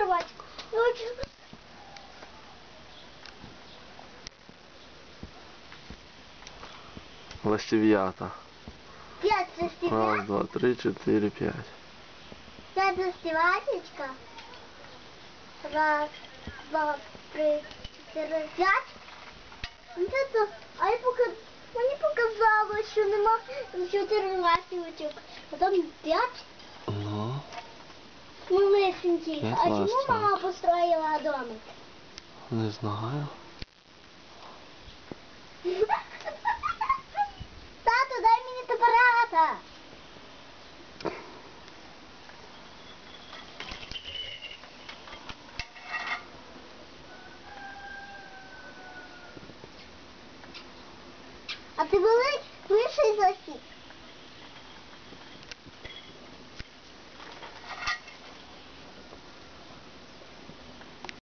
кроватку. Ластів'ята. 5 ластів'ят. Раз, два, три, 4, 5. 5 ластів'ятечка. Раз, два, три, 4, 5. А мені показалось, що нема 4 ластівочок. Потім 5. Ну. Малесеньких. 5 А чому ластівок. мама построїла домик? Не знаю. Тату, дай мені топората. А ти виший за всіх.